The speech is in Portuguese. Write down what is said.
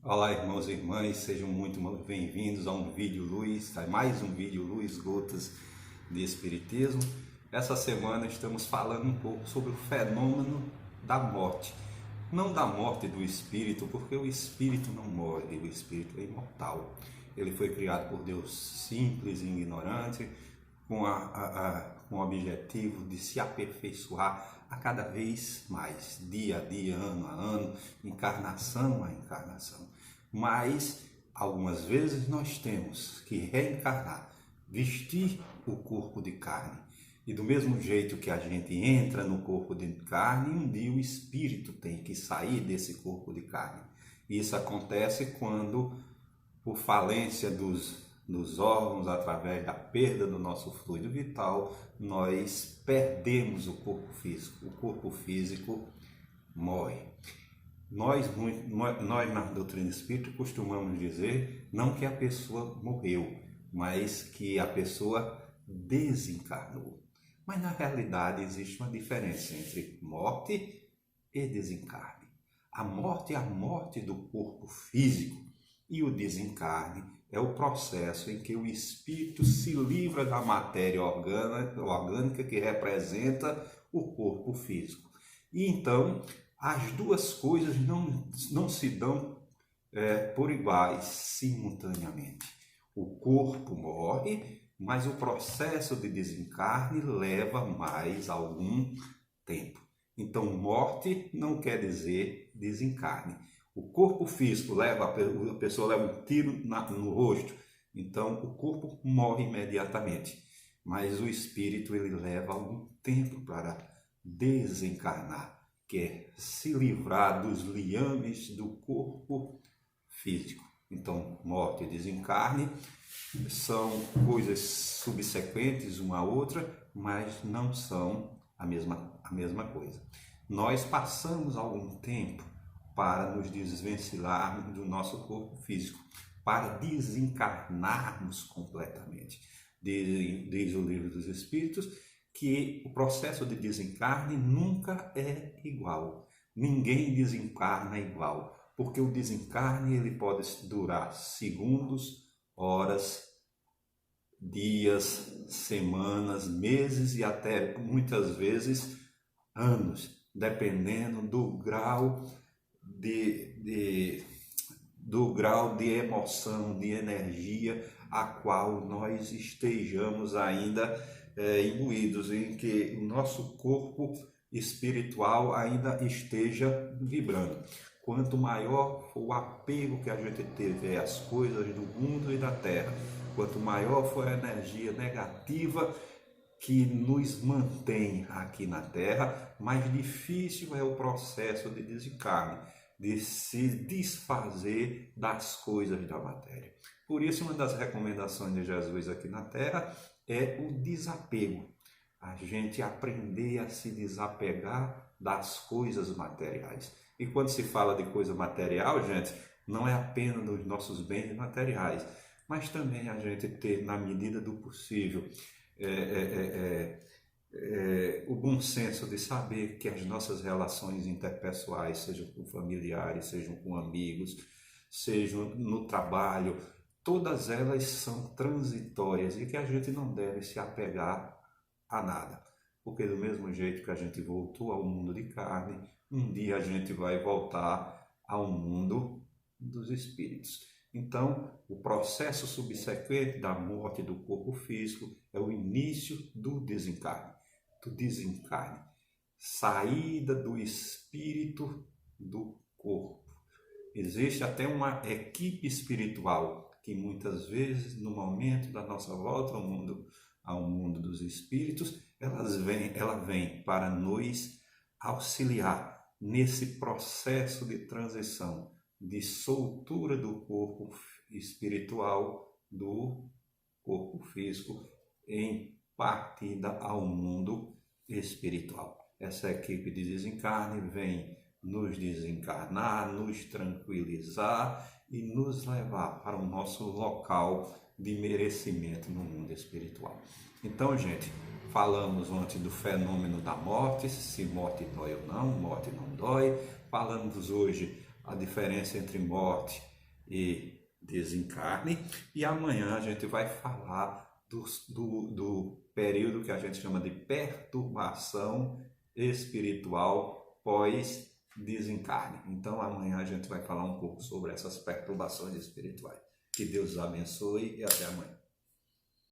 Olá, irmãos e irmãs, sejam muito bem-vindos a um vídeo Luz, a mais um vídeo Luz Gotas de Espiritismo. Essa semana estamos falando um pouco sobre o fenômeno da morte. Não da morte do espírito, porque o espírito não morre, o espírito é imortal. Ele foi criado por Deus simples e ignorante, com o objetivo de se aperfeiçoar a cada vez mais, dia a dia, ano a ano, encarnação a encarnação. Mas, algumas vezes nós temos que reencarnar, vestir o corpo de carne. E do mesmo jeito que a gente entra no corpo de carne, um dia o espírito tem que sair desse corpo de carne. Isso acontece quando, por falência dos órgãos, através da perda do nosso fluido vital, nós perdemos o corpo físico. O corpo físico morre. Nós na doutrina espírita costumamos dizer não que a pessoa morreu, mas que a pessoa desencarnou. Mas na realidade existe uma diferença entre morte e desencarne. A morte é a morte do corpo físico e o desencarne é o processo em que o espírito se livra da matéria orgânica que representa o corpo físico. E então as duas coisas não se dão por iguais simultaneamente. O corpo morre, mas o processo de desencarne leva mais algum tempo. Então, morte não quer dizer desencarne. O corpo físico a pessoa leva um tiro no rosto, então o corpo morre imediatamente. Mas o espírito ele leva algum tempo para desencarnar, que é se livrar dos liames do corpo físico. Então, morte e desencarne são coisas subsequentes uma à outra, mas não são a mesma coisa. Nós passamos algum tempo para nos desvencilharmos do nosso corpo físico, para desencarnarmos completamente. Diz o Livro dos Espíritos que o processo de desencarne nunca é igual. Ninguém desencarna igual, porque o desencarne ele pode durar segundos, horas, dias, semanas, meses e até muitas vezes anos, dependendo do grau de emoção, de energia a qual nós estejamos ainda imbuídos, em que o nosso corpo espiritual ainda esteja vibrando. Quanto maior for o apego que a gente teve às coisas do mundo e da terra, quanto maior for a energia negativa que nos mantém aqui na Terra, mais difícil é o processo de desencarne, de se desfazer das coisas da matéria. Por isso, uma das recomendações de Jesus aqui na Terra é o desapego. A gente aprender a se desapegar das coisas materiais. E quando se fala de coisa material, gente, não é apenas dos nossos bens materiais, mas também a gente ter, na medida do possível, o bom senso de saber que as nossas relações interpessoais, sejam com familiares, sejam com amigos, sejam no trabalho, todas elas são transitórias e que a gente não deve se apegar a nada. Porque do mesmo jeito que a gente voltou ao mundo de carne, um dia a gente vai voltar ao mundo dos espíritos. Então, o processo subsequente da morte do corpo físico é o início do desencarne. Saída do espírito do corpo. Existe até uma equipe espiritual que muitas vezes, no momento da nossa volta ao mundo dos espíritos, ela vem para nos auxiliar nesse processo de transição, de soltura do corpo espiritual do corpo físico em partida ao mundo espiritual. Essa equipe de desencarne vem nos desencarnar, nos tranquilizar e nos levar para o nosso local de merecimento no mundo espiritual. Então, gente, falamos ontem do fenômeno da morte, se morte dói ou não, morte não dói. Falamos hoje a diferença entre morte e desencarne. E amanhã a gente vai falar do período que a gente chama de perturbação espiritual pós-desencarne. Então amanhã a gente vai falar um pouco sobre essas perturbações espirituais. Que Deus os abençoe e até amanhã.